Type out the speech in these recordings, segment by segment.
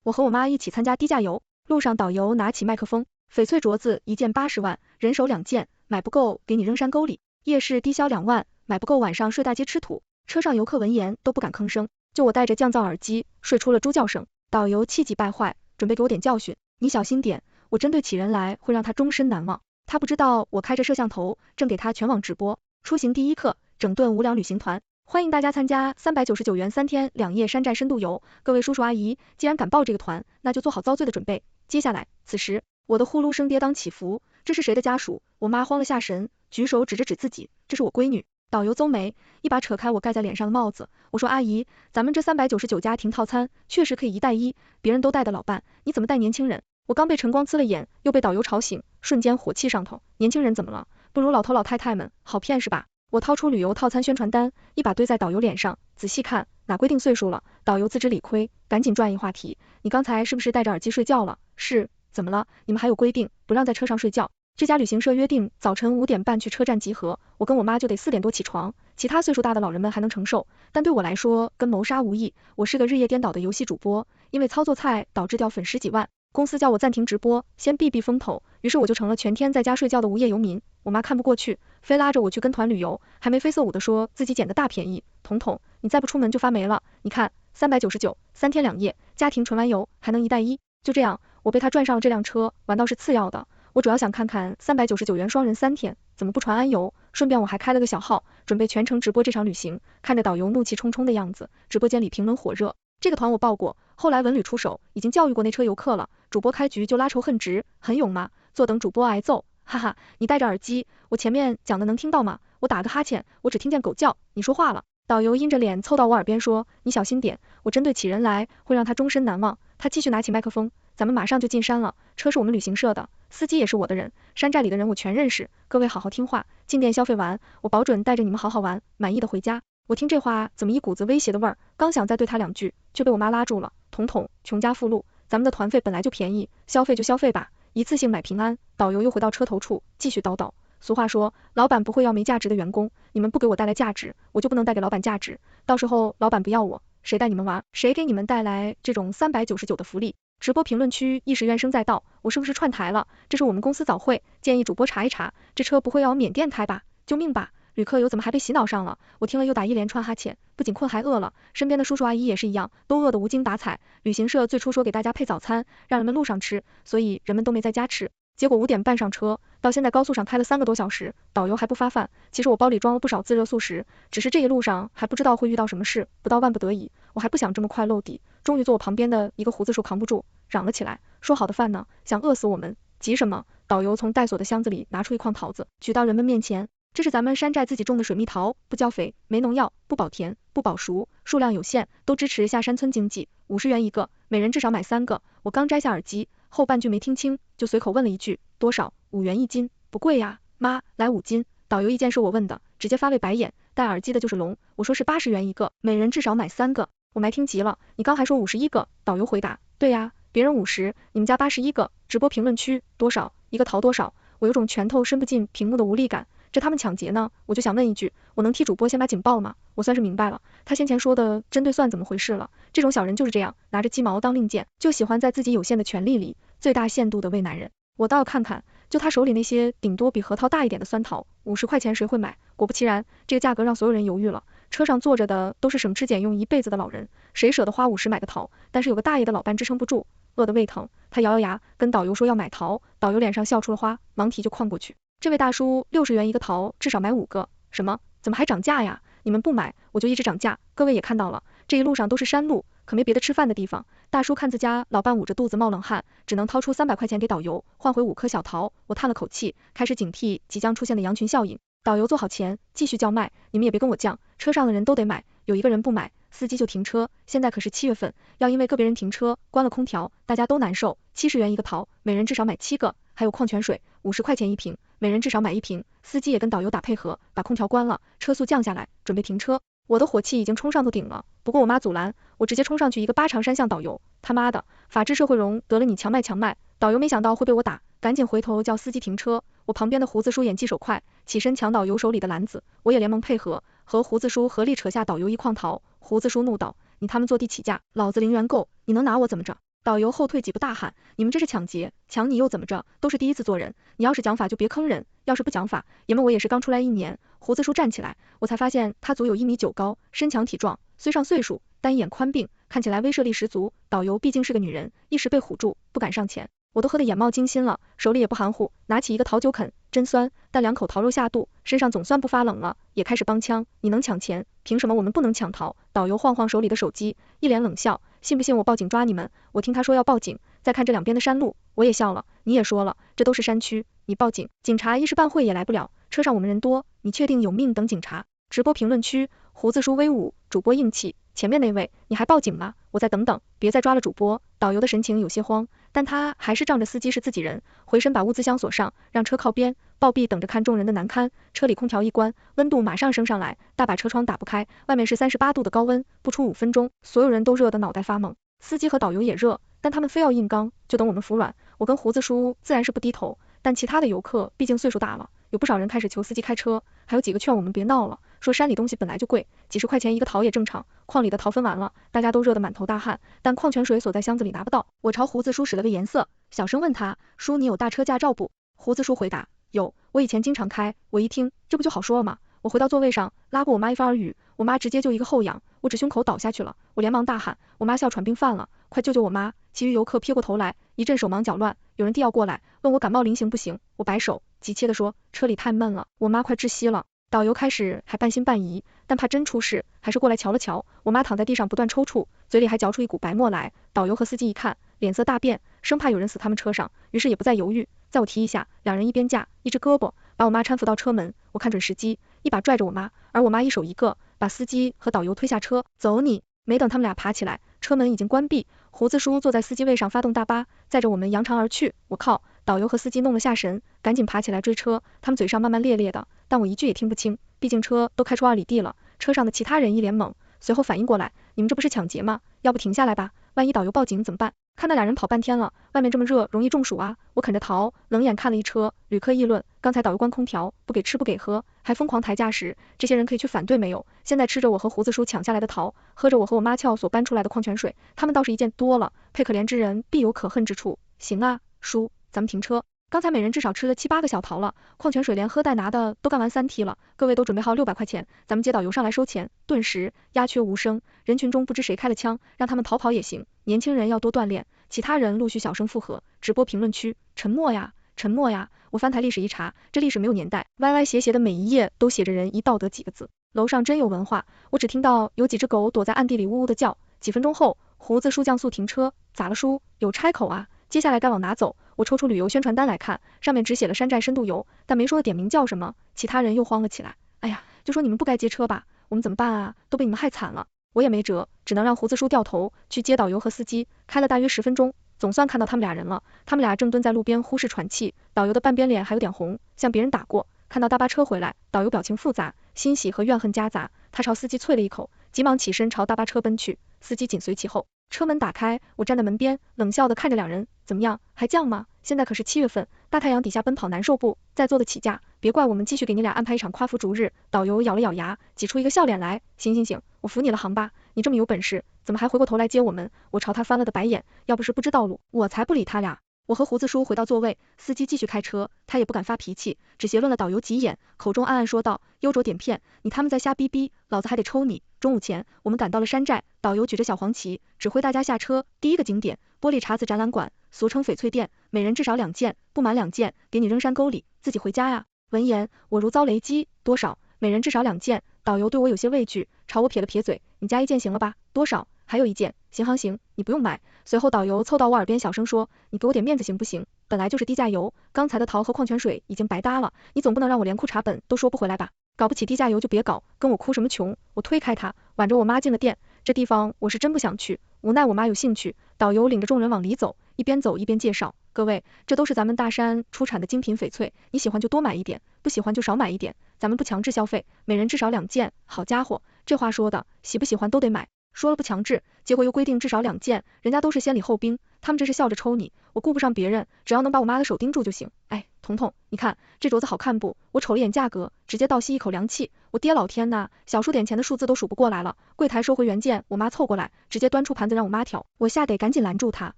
我和我妈一起参加低价游，路上导游拿起麦克风，翡翠镯子一件80万，人手2件，买不够给你扔山沟里。夜市低消2万，买不够晚上睡大街吃土。车上游客闻言都不敢吭声，就我戴着降噪耳机睡出了猪叫声。导游气急败坏，准备给我点教训，你小心点，我针对起人来会让他终身难忘。他不知道我开着摄像头正给他全网直播。出行第一课，整顿无聊旅行团。欢迎大家参加399元3天2夜山寨深度游。各位叔叔阿姨，既然敢报这个团，那就做好遭罪的准备。接下来，此时我的呼噜声跌宕起伏，这是谁的家属？我妈慌了下神，举手指自己，这是我闺女。导游邹眉，一把扯开我盖在脸上的帽子，我说阿姨，咱们这399家庭套餐确实可以1带1，别人都带的老伴，你怎么带年轻人？我刚被晨光呲了眼，又被导游吵醒，瞬间火气上头，年轻人怎么了？不如老头老太太们，好骗是吧？我掏出旅游套餐宣传单，一把堆在导游脸上，仔细看，哪规定岁数了？导游自知理亏，赶紧转移话题，你刚才是不是戴着耳机睡觉了？是，怎么了？你们还有规定，不让在车上睡觉。这家旅行社约定早晨5点半去车站集合，我跟我妈就得4点多起床，其他岁数大的老人们还能承受，但对我来说跟谋杀无异。我是个日夜颠倒的游戏主播，因为操作菜导致掉粉10几万，公司叫我暂停直播，先避避风头，于是我就成了全天在家睡觉的无业游民。我妈看不过去，非拉着我去跟团旅游，还眉飞色舞的说自己捡的大便宜。彤彤，你再不出门就发霉了，你看399 3天2夜家庭纯玩游还能1带1。就这样，我被他赚上了这辆车，玩倒是次要的。我主要想看看399元双人3天怎么不传安游，顺便我还开了个小号，准备全程直播这场旅行。看着导游怒气冲冲的样子，直播间里评论火热。这个团我报过，后来文旅出手，已经教育过那车游客了，主播开局就拉仇恨值，很勇吗？坐等主播挨揍，哈哈，你戴着耳机，我前面讲的能听到吗？我打个哈欠，我只听见狗叫，你说话了。导游阴着脸凑到我耳边说，你小心点，我针对起人来会让他终身难忘。他继续拿起麦克风，咱们马上就进山了，车是我们旅行社的，司机也是我的人，山寨里的人我全认识，各位好好听话，进店消费完，我保准带着你们好好玩，满意的回家。我听这话怎么一股子威胁的味儿，刚想再对他2句，就被我妈拉住了。彤彤，穷家富路，咱们的团费本来就便宜，消费就消费吧，一次性买平安。导游又回到车头处，继续叨叨。俗话说，老板不会要没价值的员工，你们不给我带来价值，我就不能带给老板价值，到时候老板不要我，谁带你们玩？谁给你们带来这种399的福利？直播评论区一时怨声载道，我是不是串台了？这是我们公司早会，建议主播查一查，这车不会要缅甸开吧？救命吧！旅客游怎么还被洗脑上了？我听了又打一连串哈欠，不仅困还饿了，身边的叔叔阿姨也是一样，都饿得无精打采。旅行社最初说给大家配早餐，让人们路上吃，所以人们都没在家吃。结果5点半上车，到现在高速上开了3个多小时，导游还不发饭。其实我包里装了不少自热速食，只是这一路上还不知道会遇到什么事，不到万不得已，我还不想这么快露底。终于坐我旁边的一个胡子叔扛不住，嚷了起来，说好的饭呢？想饿死我们，急什么？导游从带锁的箱子里拿出一筐桃子，举到人们面前，这是咱们山寨自己种的水蜜桃，不浇肥，没农药，不保甜，不保熟，数量有限，都支持下山村经济，50元一个，每人至少买3个。我刚摘下耳机，后半句没听清，就随口问了一句，多少？5元1斤，不贵呀，妈，来5斤。导游一见是我问的，直接发位白眼，戴耳机的就是聋，我说是80元一个，每人至少买3个。我没听急了，你刚还说51个，导游回答，对呀，别人50，你们家81个。直播评论区多少？一个桃多少？我有种拳头伸不进屏幕的无力感。这他们抢劫呢，我就想问一句，我能替主播先把警报吗？我算是明白了，他先前说的针对算怎么回事了。这种小人就是这样，拿着鸡毛当令箭，就喜欢在自己有限的权利里，最大限度的为难人。我倒要看看，就他手里那些顶多比核桃大一点的酸桃，50块钱谁会买？果不其然，这个价格让所有人犹豫了。车上坐着的都是省吃俭用一辈子的老人，谁舍得花50买个桃？但是有个大爷的老伴支撑不住，饿得胃疼，他咬咬牙跟导游说要买桃，导游脸上笑出了花，忙提就哐过去。这位大叔60元一个桃，至少买5个。什么？怎么还涨价呀？你们不买，我就一直涨价。各位也看到了，这一路上都是山路，可没别的吃饭的地方。大叔看自家老伴捂着肚子冒冷汗，只能掏出300块钱给导游，换回5颗小桃。我叹了口气，开始警惕即将出现的羊群效应。导游坐好钱，继续叫卖，你们也别跟我犟，车上的人都得买，有一个人不买，司机就停车。现在可是7月份，要因为个别人停车，关了空调，大家都难受。70元一个桃，每人至少买7个，还有矿泉水，50块钱一瓶，每人至少买1瓶。司机也跟导游打配合，把空调关了，车速降下来，准备停车。我的火气已经冲上头顶了，不过我妈阻拦，我直接冲上去一个8长山向导游，他妈的，法治社会荣得了你强卖。导游没想到会被我打，赶紧回头叫司机停车。我旁边的胡子叔眼疾手快，起身抢导游手里的篮子，我也连忙配合，和胡子叔合力扯下导游一筐桃。胡子叔怒道，你他们坐地起价，老子0元够，你能拿我怎么着？导游后退几步大喊，你们这是抢劫，抢你又怎么着，都是第一次做人，你要是讲法就别坑人，要是不讲法，爷们我也是刚出来1年。胡子叔站起来，我才发现他足有1.9米高，身强体壮，虽上岁数，单眼宽鬓，看起来威慑力十足。导游毕竟是个女人，一时被唬住，不敢上前。我都喝得眼冒金星了，手里也不含糊，拿起一个桃酒啃，真酸，但2口桃肉下肚，身上总算不发冷了，也开始帮腔，你能抢钱，凭什么我们不能抢桃？导游晃晃手里的手机，一脸冷笑，信不信我报警抓你们？我听他说要报警，再看这两边的山路，我也笑了，你也说了，这都是山区，你报警，警察一时半会也来不了，车上我们人多，你确定有命等警察？直播评论区，胡子叔威武，主播硬气，前面那位，你还报警吗？我再等等，别再抓了主播。导游的神情有些慌，但他还是仗着司机是自己人，回身把物资箱锁上，让车靠边，暴毙等着看众人的难堪。车里空调一关，温度马上升上来，大把车窗打不开，外面是38度的高温，不出5分钟，所有人都热得脑袋发懵。司机和导游也热，但他们非要硬刚，就等我们服软。我跟胡子叔自然是不低头，但其他的游客毕竟岁数大了，有不少人开始求司机开车，还有几个劝我们别闹了，说山里东西本来就贵，几十块钱一个桃也正常，矿里的桃分完了，大家都热得满头大汗，但矿泉水锁在箱子里拿不到。我朝胡子叔使了个颜色，小声问他，叔你有大车驾照不？胡子叔回答，有，我以前经常开。我一听，这不就好说了吗？我回到座位上，拉过我妈一番耳语，我妈直接就一个后仰，我指胸口倒下去了，我连忙大喊，我妈哮喘病犯了，快救救我妈！其余游客撇过头来，一阵手忙脚乱，有人递药过来，问我感冒灵行不行，我摆手，急切地说，车里太闷了，我妈快窒息了。导游开始还半信半疑，但怕真出事，还是过来瞧了瞧。我妈躺在地上不断抽搐，嘴里还嚼出一股白沫来。导游和司机一看，脸色大变，生怕有人死他们车上，于是也不再犹豫，在我提议下，两人一边架，一只胳膊把我妈搀扶到车门。我看准时机，一把拽着我妈，而我妈一手一个，把司机和导游推下车。走你！没等他们俩爬起来，车门已经关闭。胡子叔坐在司机位上发动大巴，载着我们扬长而去。我靠！导游和司机弄了下神，赶紧爬起来追车，他们嘴上骂骂咧咧的，但我一句也听不清，毕竟车都开出2里地了。车上的其他人一脸懵，随后反应过来，你们这不是抢劫吗？要不停下来吧，万一导游报警怎么办？看那俩人跑半天了，外面这么热，容易中暑啊！我啃着桃，冷眼看了一车，旅客议论，刚才导游关空调，不给吃不给喝，还疯狂抬价时，这些人可以去反对没有？现在吃着我和胡子叔抢下来的桃，喝着我和我妈撬所搬出来的矿泉水，他们倒是一见多了，配可怜之人必有可恨之处。行啊，叔，咱们停车。刚才每人至少吃了7、8个小桃了，矿泉水连喝带拿的都干完3梯了，各位都准备好600块钱，咱们接导游上来收钱。顿时鸦雀无声，人群中不知谁开了枪，让他们逃跑也行，年轻人要多锻炼。其他人陆续小声附和。直播评论区，沉默呀，沉默呀。我翻台历史一查，这历史没有年代，歪歪斜斜的每一页都写着仁义道德几个字。楼上真有文化，我只听到有几只狗躲在暗地里呜呜的叫。几分钟后，胡子叔降速停车，咋了叔？有差口啊？接下来该往哪走？我抽出旅游宣传单来看，上面只写了山寨深度游，但没说点名叫什么。其他人又慌了起来，哎呀，就说你们不该接车吧，我们怎么办啊？都被你们害惨了。我也没辙，只能让胡子叔掉头去接导游和司机。开了大约10分钟，总算看到他们俩人了。他们俩正蹲在路边呼哧喘气，导游的半边脸还有点红，像别人打过。看到大巴车回来，导游表情复杂，欣喜和怨恨夹杂。他朝司机啐了一口，急忙起身朝大巴车奔去，司机紧随其后。车门打开，我站在门边，冷笑地看着两人，怎么样，还犟吗？现在可是7月份，大太阳底下奔跑难受不？再坐得起价，别怪我们继续给你俩安排一场夸父逐日。导游咬了咬牙，挤出一个笑脸来，行行行，我服你了行吧，你这么有本事，怎么还回过头来接我们？我朝他翻了个白眼，要不是不知道路，我才不理他俩。我和胡子叔回到座位，司机继续开车，他也不敢发脾气，只斜论了导游几眼，口中暗暗说道，优卓点骗，你他们在瞎逼逼，老子还得抽你。中午前，我们赶到了山寨，导游举着小黄旗，指挥大家下车。第一个景点，玻璃碴子展览馆，俗称翡翠店，每人至少2件，不满2件，给你扔山沟里，自己回家呀。闻言，我如遭雷击，多少？每人至少2件。导游对我有些畏惧，朝我撇了撇嘴，你加1件行了吧？多少？还有1件。行行行，你不用买。随后导游凑到我耳边小声说，你给我点面子行不行？本来就是低价游，刚才的桃和矿泉水已经白搭了，你总不能让我连裤衩本都收不回来吧？搞不起低价游就别搞，跟我哭什么穷？我推开他，挽着我妈进了店。这地方我是真不想去，无奈我妈有兴趣。导游领着众人往里走，一边走一边介绍，各位，这都是咱们大山出产的精品翡翠，你喜欢就多买一点，不喜欢就少买一点，咱们不强制消费，每人至少2件。好家伙，这话说的，喜不喜欢都得买。说了不强制，结果又规定至少2件，人家都是先礼后兵，他们这是笑着抽你，我顾不上别人，只要能把我妈的手盯住就行。哎，彤彤，你看这镯子好看不？我瞅了眼价格，直接倒吸一口凉气，我爹老天呐，小数点前的数字都数不过来了。柜台收回原件，我妈凑过来，直接端出盘子让我妈挑，我吓得赶紧拦住她，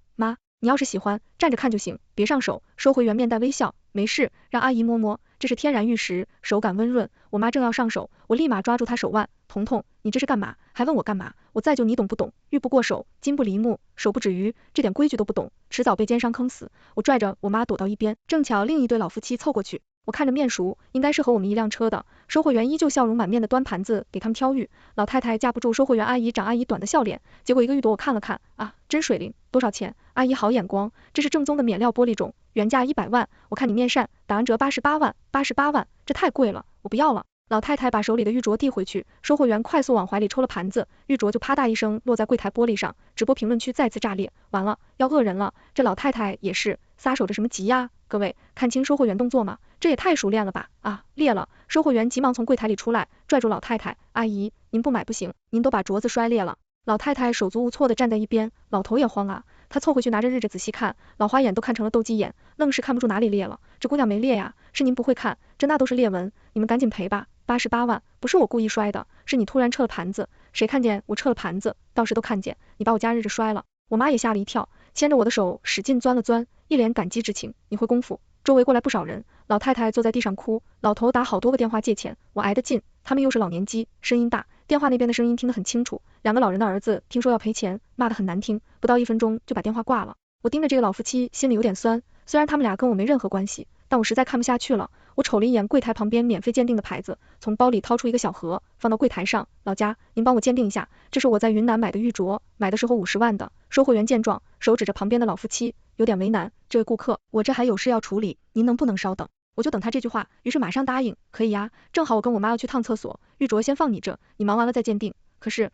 你要是喜欢，站着看就行，别上手。收回原面带微笑，没事，让阿姨摸摸，这是天然玉石，手感温润。我妈正要上手，我立马抓住她手腕，彤彤，你这是干嘛？还问我干嘛？我再就你懂不懂？玉不过手，金不离木，手不止于，这点规矩都不懂，迟早被奸商坑死。我拽着我妈躲到一边，正巧另一对老夫妻凑过去。我看着面熟，应该是和我们一辆车的。收货员依旧笑容满面的端盘子给他们挑玉，老太太架不住收货员阿姨长阿姨短的笑脸，结果一个玉朵我看了看，啊，真水灵，多少钱？阿姨好眼光，这是正宗的免料玻璃种，原价100万，我看你面善，打完折88万，88万，这太贵了，我不要了。老太太把手里的玉镯递回去，收货员快速往怀里抽了盘子，玉镯就啪嗒一声落在柜台玻璃上，直播评论区再次炸裂，完了，要讹人了，这老太太也是撒手着什么急呀？各位看清收货员动作吗？这也太熟练了吧！啊，裂了！收货员急忙从柜台里出来，拽住老太太，阿姨，您不买不行，您都把镯子摔裂了。老太太手足无措的站在一边，老头也慌啊，他凑回去拿着日子仔细看，老花眼都看成了斗鸡眼，愣是看不出哪里裂了。这姑娘没裂呀，是您不会看，这那都是裂纹，你们赶紧赔吧，88万，不是我故意摔的，是你突然撤了盘子，谁看见我撤了盘子？到时都看见，你把我家日子摔了。我妈也吓了一跳，牵着我的手使劲钻了钻，一脸感激之情，你会功夫。周围过来不少人，老太太坐在地上哭，老头打好多个电话借钱，我挨得近，他们又是老年机，声音大，电话那边的声音听得很清楚，两个老人的儿子听说要赔钱，骂得很难听，不到1分钟就把电话挂了。我盯着这个老夫妻心里有点酸，虽然他们俩跟我没任何关系，但我实在看不下去了。我瞅了一眼柜台旁边免费鉴定的牌子，从包里掏出一个小盒，放到柜台上，老家，您帮我鉴定一下，这是我在云南买的玉镯，买的时候50万的。收货员见状，手指着旁边的老夫妻，有点为难，这位顾客，我这还有事要处理，您能不能稍等？我就等他这句话，于是马上答应，可以呀，正好我跟我妈要去趟厕所，玉镯先放你这，你忙完了再鉴定。可是，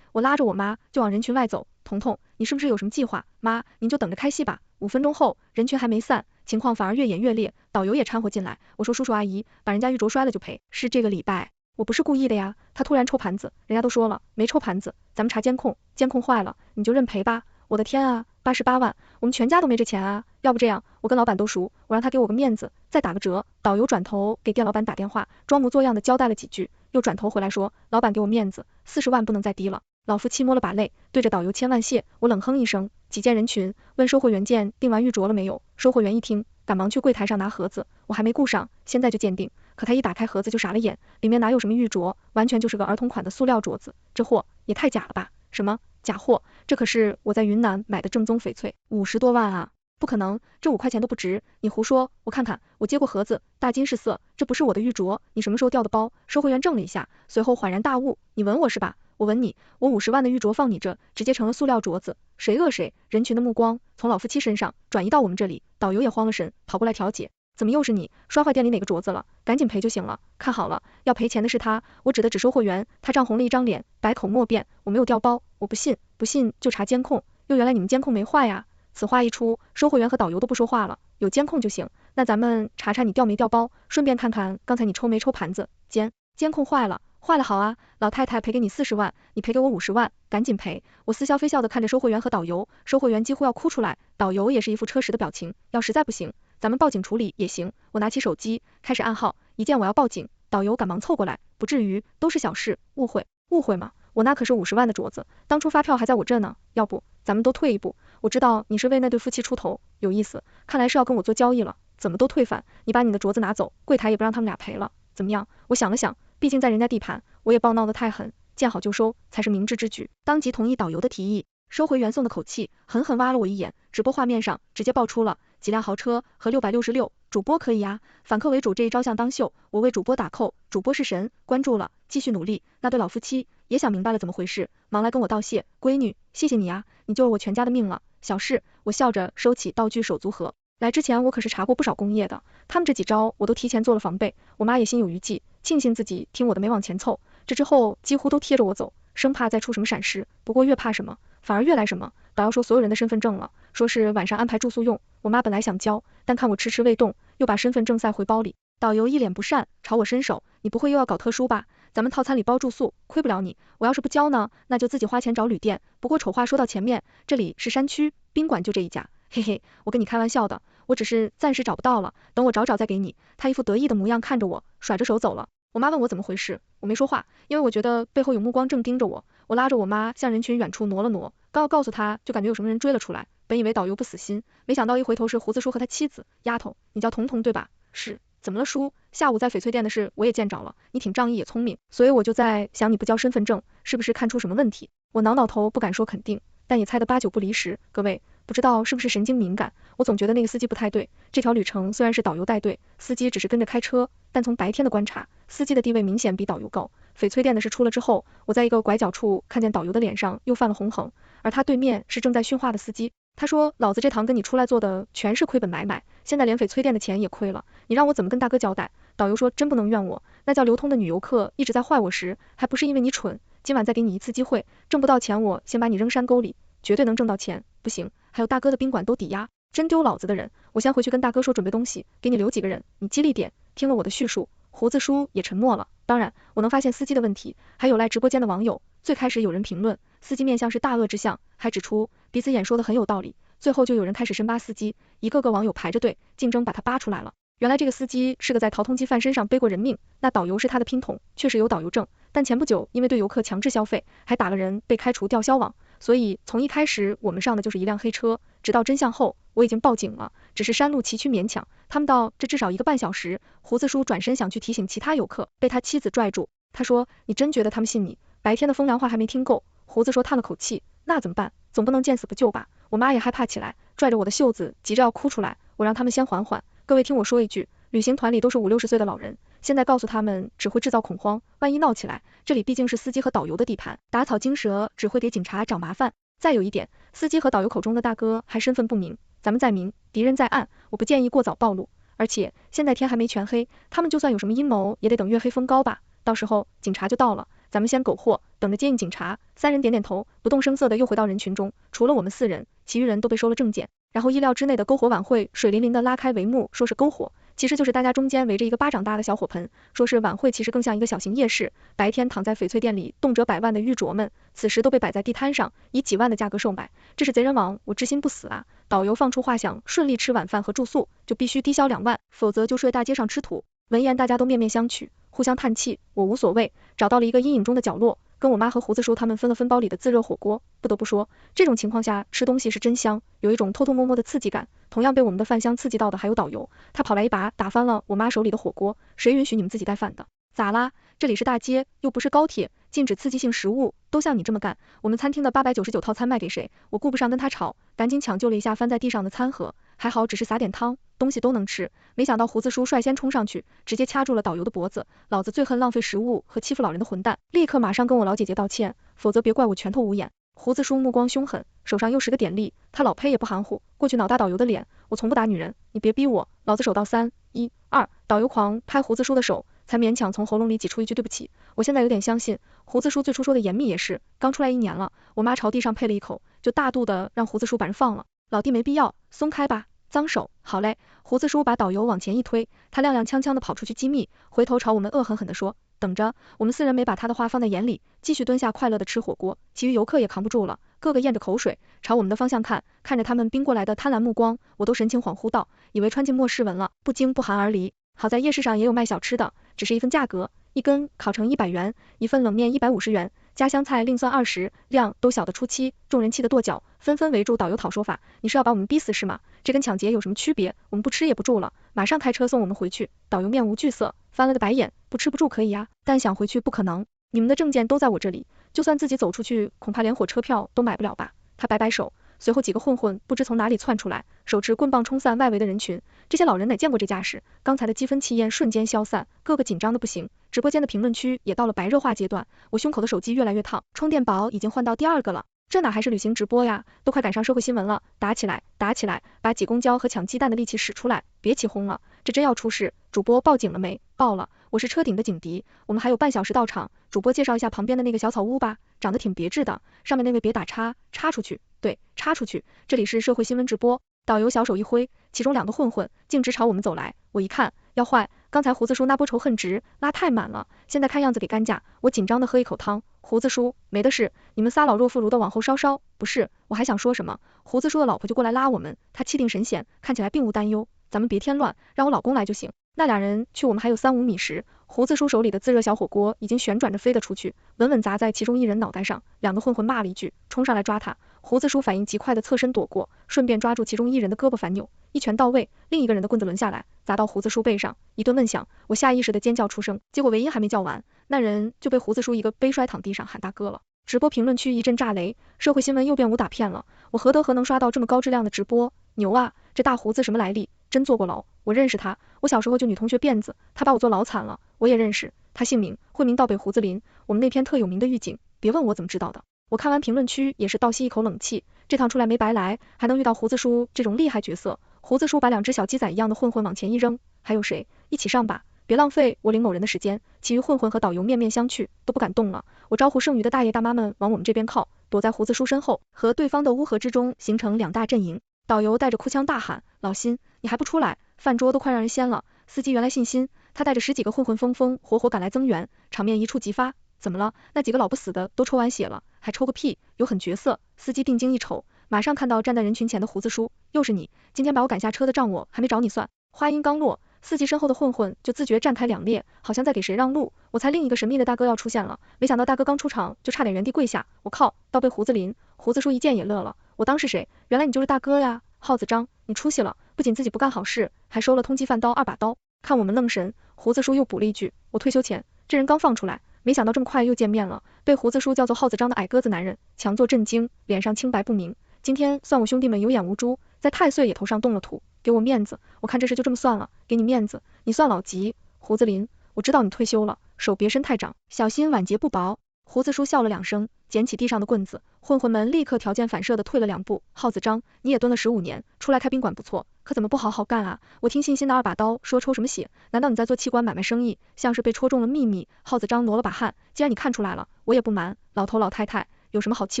我拉着我妈就往人群外走，彤彤，你是不是有什么计划？妈，您就等着开戏吧。5分钟后，人群还没散，情况反而越演越烈，导游也掺和进来。我说叔叔阿姨，把人家玉镯摔了就赔，是这个礼拜。我不是故意的呀，他突然抽盘子，人家都说了没抽盘子，咱们查监控，监控坏了，你就认赔吧。我的天啊，88万，我们全家都没这钱啊！要不这样，我跟老板都熟，我让他给我个面子，再打个折。导游转头给店老板打电话，装模作样的交代了几句，又转头回来说，老板给我面子，40万不能再低了。老夫妻摸了把泪，对着导游千万谢。我冷哼一声，挤进人群，问收货员鉴定完玉镯了没有？收货员一听，赶忙去柜台上拿盒子，我还没顾上，现在就鉴定。可他一打开盒子就傻了眼，里面哪有什么玉镯，完全就是个儿童款的塑料镯子，这货也太假了吧？什么假货？这可是我在云南买的正宗翡翠，50多万啊！不可能，这5块钱都不值，你胡说！我看看，我接过盒子，大金是色，这不是我的玉镯，你什么时候掉的包？收货员怔了一下，随后恍然大悟，你吻我是吧？我吻你，我50万的玉镯放你这，直接成了塑料镯子，谁讹谁？人群的目光从老夫妻身上转移到我们这里，导游也慌了神，跑过来调解。怎么又是你？摔坏店里哪个镯子了？赶紧赔就行了。看好了，要赔钱的是他，我指的只收货员，他涨红了一张脸，百口莫辩，我没有掉包，我不信，不信就查监控。又原来你们监控没坏呀？此话一出，收货员和导游都不说话了。有监控就行，那咱们查查你掉没掉包，顺便看看刚才你抽没抽盘子。监控坏了。坏了好啊，老太太赔给你40万，你赔给我50万，赶紧赔。我似笑非笑的看着收货员和导游，收货员几乎要哭出来，导游也是一副车实的表情，要实在不行，咱们报警处理也行。我拿起手机开始按号，一见我要报警，导游赶忙凑过来，不至于，都是小事，误会吗？我那可是50万的镯子，当初发票还在我这呢，要不咱们都退一步，我知道你是为那对夫妻出头，有意思，看来是要跟我做交易了，怎么都退反，你把你的镯子拿走，柜台也不让他们俩赔了，怎么样？我想了想，毕竟在人家地盘，我也暴闹得太狠，见好就收才是明智之举，当即同意导游的提议。收回原送的口气，狠狠挖了我一眼，直播画面上直接爆出了几辆豪车和666，主播可以呀，反客为主这一招向当秀，我为主播打 call，主播是神，关注了，继续努力。那对老夫妻也想明白了怎么回事，忙来跟我道谢，闺女，谢谢你啊，你救了我全家的命了，小事。我笑着收起道具手足盒，来之前我可是查过不少工业的，他们这几招我都提前做了防备，我妈也心有余悸，庆幸自己听我的没往前凑，这之后几乎都贴着我走，生怕再出什么闪失，不过越怕什么反而越来什么。导游说所有人的身份证了，说是晚上安排住宿用，我妈本来想交，但看我迟迟未动，又把身份证塞回包里。导游一脸不善，朝我伸手，你不会又要搞特殊吧？咱们套餐里包住宿，亏不了你，我要是不交呢，那就自己花钱找旅店，不过丑话说到前面，这里是山区，宾馆就这一家，嘿嘿，我跟你开玩笑的，我只是暂时找不到了，等我找找再给你。他一副得意的模样看着我，甩着手走了。我妈问我怎么回事，我没说话，因为我觉得背后有目光正盯着我，我拉着我妈向人群远处挪了挪，刚要告诉她，就感觉有什么人追了出来。本以为导游不死心，没想到一回头是胡子叔和他妻子。丫头，你叫彤彤对吧？是。怎么了叔？下午在翡翠店的事我也见着了，你挺仗义也聪明，所以我就在想你不交身份证，是不是看出什么问题？我挠头不敢说肯定，但也猜得8、9不离10。各位，不知道是不是神经敏感，我总觉得那个司机不太对。这条旅程虽然是导游带队，司机只是跟着开车，但从白天的观察，司机的地位明显比导游高。翡翠店的事出了之后，我在一个拐角处看见导游的脸上又泛了红痕，而他对面是正在训话的司机。他说，老子这趟跟你出来做的全是亏本买卖，现在连翡翠店的钱也亏了，你让我怎么跟大哥交代？导游说真不能怨我，那叫流通的女游客一直在坏我时，还不是因为你蠢。今晚再给你一次机会，挣不到钱我先把你扔山沟里，绝对能挣到钱。不行，还有大哥的宾馆都抵押，真丢老子的人。我先回去跟大哥说准备东西，给你留几个人，你激励点。听了我的叙述，胡子叔也沉默了。当然，我能发现司机的问题，还有赖直播间的网友。最开始有人评论司机面相是大恶之相，还指出彼此演说的很有道理。最后就有人开始深扒司机，一个个网友排着队竞争把他扒出来了。原来这个司机是个在逃通缉犯身上背过人命，那导游是他的姘头，确实有导游证，但前不久因为对游客强制消费，还打了人，被开除吊销网。所以从一开始我们上的就是一辆黑车，直到真相后我已经报警了，只是山路崎岖勉强。他们到这至少1个半小时，胡子叔转身想去提醒其他游客，被他妻子拽住。他说，你真觉得他们信你？白天的风凉话还没听够。胡子说叹了口气，那怎么办？总不能见死不救吧。我妈也害怕起来，拽着我的袖子急着要哭出来，我让他们先缓缓。各位听我说一句，旅行团里都是50、60岁的老人，现在告诉他们只会制造恐慌，万一闹起来，这里毕竟是司机和导游的地盘，打草惊蛇只会给警察找麻烦。再有一点，司机和导游口中的大哥还身份不明，咱们在明，敌人在暗，我不建议过早暴露。而且现在天还没全黑，他们就算有什么阴谋，也得等月黑风高吧，到时候警察就到了，咱们先苟活，等着接应警察。3人点点头，不动声色的又回到人群中，除了我们4人，其余人都被收了证件。然后意料之内的篝火晚会水淋淋的拉开帷幕，说是篝火，其实就是大家中间围着一个巴掌大的小火盆，说是晚会，其实更像一个小型夜市。白天躺在翡翠店里动辄100万的玉镯们，此时都被摆在地摊上，以几万的价格售卖。这是贼人王，我知心不死啊！导游放出话想顺利吃晚饭和住宿，就必须低消2万，否则就睡大街上吃土。闻言大家都面面相觑，互相叹气，我无所谓，找到了一个阴影中的角落，跟我妈和胡子叔他们分了分包里的自热火锅。不得不说，这种情况下吃东西是真香，有一种偷偷摸摸的刺激感。同样被我们的饭香刺激到的还有导游，他跑来一把打翻了我妈手里的火锅，谁允许你们自己带饭的？咋啦？这里是大街，又不是高铁，禁止刺激性食物，都像你这么干，我们餐厅的899套餐卖给谁？我顾不上跟他吵，赶紧抢救了一下翻在地上的餐盒，还好只是撒点汤，东西都能吃。没想到胡子叔率先冲上去，直接掐住了导游的脖子，老子最恨浪费食物和欺负老人的混蛋，立刻马上跟我老姐姐道歉，否则别怪我拳头无眼。胡子叔目光凶狠，手上又是个点力，他老胚也不含糊，过去脑大导游的脸，我从不打女人，你别逼我，老子手到3、1、2，导游狂拍胡子叔的手，才勉强从喉咙里挤出一句对不起。我现在有点相信，胡子叔最初说的严密也是，刚出来1年了，我妈朝地上呸了一口，就大度的让胡子叔把人放了。老弟没必要，松开吧，脏手。好嘞，胡子叔把导游往前一推，他踉踉跄跄的跑出去机密，回头朝我们恶狠狠地说，等着。我们4人没把他的话放在眼里，继续蹲下快乐的吃火锅。其余游客也扛不住了，个个咽着口水，朝我们的方向看，看着他们逼过来的贪婪目光，我都神情恍惚道，以为穿进末世文了，不惊不寒而离。好在夜市上也有卖小吃的，只是一份价格，一根烤成100元，一份冷面150元，家乡菜另算20，量都小的出7，众人气得跺脚，纷纷围住导游讨说法，你是要把我们逼死是吗？这跟抢劫有什么区别？我们不吃也不住了，马上开车送我们回去。导游面无惧色，翻了个白眼，不吃不住可以呀，但想回去不可能，你们的证件都在我这里，就算自己走出去，恐怕连火车票都买不了吧。他摆摆手，随后几个混混不知从哪里窜出来，手持棍棒冲散外围的人群。这些老人哪见过这架势，刚才的激愤气焰瞬间消散，个个紧张的不行。直播间的评论区也到了白热化阶段，我胸口的手机越来越烫，充电宝已经换到第2个了。这哪还是旅行直播呀，都快赶上社会新闻了，打起来，打起来，把挤公交和抢鸡蛋的力气使出来，别起哄了，这真要出事。主播报警了没？报了，我是车顶的警笛，我们还有半小时到场。主播介绍一下旁边的那个小草屋吧，长得挺别致的，上面那位别打叉，插出去，对，插出去，这里是社会新闻直播。导游小手一挥，其中2个混混径直朝我们走来，我一看要坏，刚才胡子叔那波仇恨值拉太满了，现在看样子给干架，我紧张的喝一口汤。胡子叔，没的事，你们仨老弱妇孺的往后稍稍，不是，我还想说什么，胡子叔的老婆就过来拉我们，她气定神闲，看起来并无担忧，咱们别添乱，让我老公来就行。那俩人去我们还有3、5米时，胡子叔手里的自热小火锅已经旋转着飞了出去，稳稳砸在其中一人脑袋上。两个混混骂了一句，冲上来抓他。胡子叔反应极快的侧身躲过，顺便抓住其中一人的胳膊反扭，一拳到位，另一个人的棍子抡下来，砸到胡子叔背上，一顿闷响。我下意识的尖叫出声，结果尾音还没叫完，那人就被胡子叔一个背摔躺地上喊大哥了。直播评论区一阵炸雷，社会新闻又变武打片了。我何德何能刷到这么高质量的直播？牛啊！这大胡子什么来历？真坐过牢？我认识他，我小时候就女同学辫子，他把我坐牢惨了。我也认识他，姓名会名道北胡子林，我们那片特有名的狱警。别问我怎么知道的。我看完评论区也是倒吸一口冷气，这趟出来没白来，还能遇到胡子叔这种厉害角色。胡子叔把两只小鸡仔一样的混混往前一扔，还有谁？一起上吧，别浪费我领某人的时间。其余混混和导游面面相觑，都不敢动了。我招呼剩余的大爷大妈们往我们这边靠，躲在胡子叔身后，和对方的乌合之中形成两大阵营。导游带着哭腔大喊，老辛，你还不出来？饭桌都快让人掀了。司机原来姓辛，他带着10几个混混风风火火赶来增援，场面一触即发。怎么了？那几个老不死的都抽完血了，还抽个屁？有狠角色。司机定睛一瞅，马上看到站在人群前的胡子叔，又是你，今天把我赶下车的账我还没找你算。话音刚落，司机身后的混混就自觉站开两列，好像在给谁让路。我猜另一个神秘的大哥要出现了，没想到大哥刚出场就差点原地跪下。我靠，倒背胡子林。胡子叔一见也乐了，我当是谁？原来你就是大哥呀，耗子张，你出息了，不仅自己不干好事，还收了通缉犯刀2把刀。看我们愣神，胡子叔又补了一句，我退休前，这人刚放出来，没想到这么快又见面了。被胡子叔叫做耗子张的矮个子男人，强作震惊，脸上清白不明。今天算我兄弟们有眼无珠，在太岁爷头上动了土，给我面子。我看这事就这么算了，给你面子，你算老急。胡子林，我知道你退休了，手别伸太长，小心晚节不保。胡子叔笑了2声，捡起地上的棍子，混混们立刻条件反射的退了2步。耗子张，你也蹲了15年，出来开宾馆不错，可怎么不好好干啊？我听信心的2把刀说抽什么血？难道你在做器官买卖生意？像是被戳中了秘密。耗子张挪了把汗，既然你看出来了，我也不瞒，老头老太太有什么好器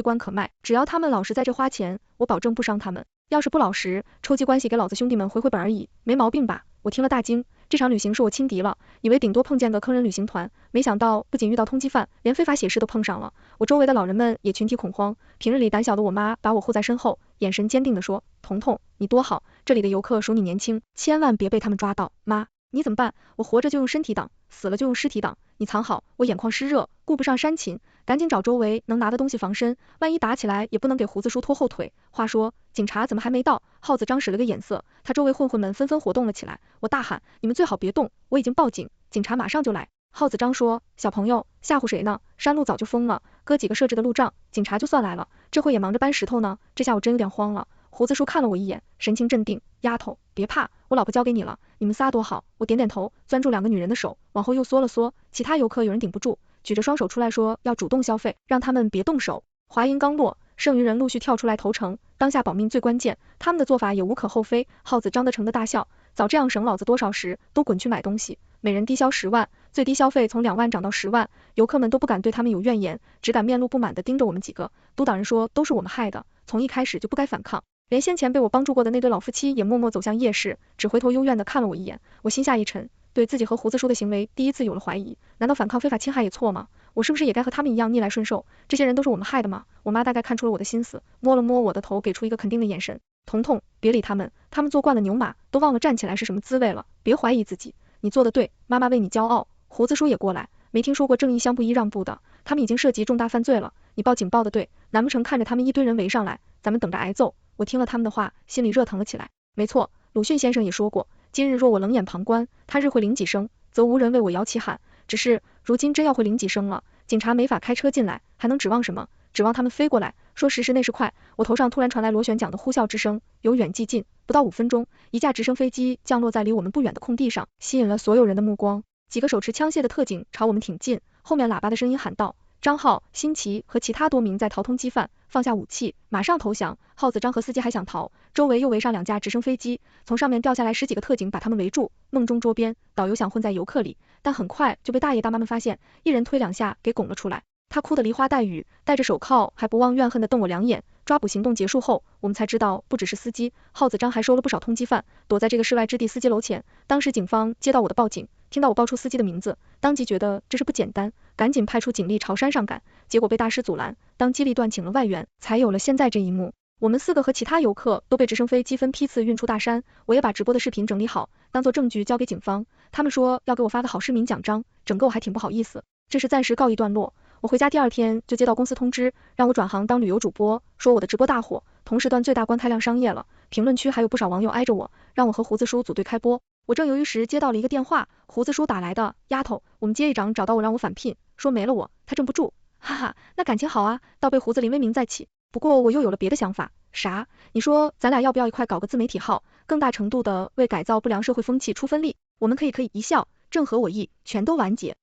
官可卖？只要他们老实在这花钱，我保证不伤他们。要是不老实，抽鸡关系给老子兄弟们回本而已，没毛病吧？我听了大惊，这场旅行是我轻敌了，以为顶多碰见个坑人旅行团，没想到不仅遇到通缉犯，连非法血尸都碰上了。我周围的老人们也群体恐慌，平日里胆小的我妈把我护在身后，眼神坚定地说，彤彤，你多好，这里的游客数你年轻，千万别被他们抓到。妈，你怎么办？我活着就用身体挡，死了就用尸体挡。你藏好，我眼眶湿热，顾不上煽情，赶紧找周围能拿的东西防身，万一打起来也不能给胡子叔拖后腿。话说，警察怎么还没到？耗子张使了个眼色，他周围混混们纷纷活动了起来。我大喊，你们最好别动，我已经报警，警察马上就来。耗子张说，小朋友，吓唬谁呢？山路早就封了，哥几个设置的路障，警察就算来了，这会也忙着搬石头呢，这下我真有点慌了。胡子叔看了我一眼，神情镇定，丫头，别怕，我老婆交给你了，你们仨多好。我点点头，攥住2个女人的手，往后又缩了缩，其他游客有人顶不住，举着双手出来说要主动消费，让他们别动手。话音刚落，剩余人陆续跳出来投诚，当下保命最关键，他们的做法也无可厚非。耗子张得成的大笑，早这样省老子多少时，都滚去买东西，每人低消10万，最低消费从2万涨到10万，游客们都不敢对他们有怨言，只敢面露不满地盯着我们几个。督导人说都是我们害的，从一开始就不该反抗。连先前被我帮助过的那对老夫妻也默默走向夜市，只回头幽怨地看了我一眼。我心下一沉，对自己和胡子叔的行为第一次有了怀疑，难道反抗非法侵害也错吗？我是不是也该和他们一样逆来顺受？这些人都是我们害的吗？我妈大概看出了我的心思，摸了摸我的头，给出一个肯定的眼神。彤彤，别理他们，他们做惯了牛马，都忘了站起来是什么滋味了，别怀疑自己，你做的对，妈妈为你骄傲。胡子叔也过来，没听说过正义相不依让步的，他们已经涉及重大犯罪了，你报警报的对，难不成看着他们一堆人围上来，咱们等着挨揍？我听了他们的话，心里热腾了起来。没错，鲁迅先生也说过，今日若我冷眼旁观，他日会领几声，则无人为我摇旗喊。只是如今真要会领几声了，警察没法开车进来，还能指望什么？指望他们飞过来？说时迟那时快，我头上突然传来螺旋桨的呼啸之声，由远及近，不到5分钟，一架直升飞机降落在离我们不远的空地上，吸引了所有人的目光。几个手持枪械的特警朝我们挺近，后面喇叭的声音喊道，张浩、辛奇和其他多名在逃通缉犯放下武器，马上投降。耗子张和司机还想逃，周围又围上2架直升飞机，从上面掉下来10几个特警把他们围住。梦中捉边，导游想混在游客里，但很快就被大爷大妈们发现，一人推2下给拱了出来。他哭得梨花带雨，戴着手铐还不忘怨恨地瞪我2眼。抓捕行动结束后，我们才知道不只是司机，耗子张还收了不少通缉犯，躲在这个世外之地司机楼前。当时警方接到我的报警，听到我报出司机的名字，当即觉得这事不简单，赶紧派出警力朝山上赶，结果被大师阻拦，当机立断请了外援，才有了现在这一幕。我们4个和其他游客都被直升飞机分批次运出大山，我也把直播的视频整理好，当做证据交给警方。他们说要给我发个好市民奖章，整个我还挺不好意思。这事暂时告一段落。我回家第2天就接到公司通知，让我转行当旅游主播，说我的直播大火，同时段最大观开量商业了。评论区还有不少网友挨着我，让我和胡子叔组队开播。我正犹豫时接到了一个电话，胡子叔打来的，丫头，我们街一长找到我让我返聘，说没了我，他镇不住，哈哈，那感情好啊，倒被胡子林威名再起。不过我又有了别的想法。啥？你说咱俩要不要一块搞个自媒体号，更大程度的为改造不良社会风气出分力？我们可以一笑，正合我意，全都完结。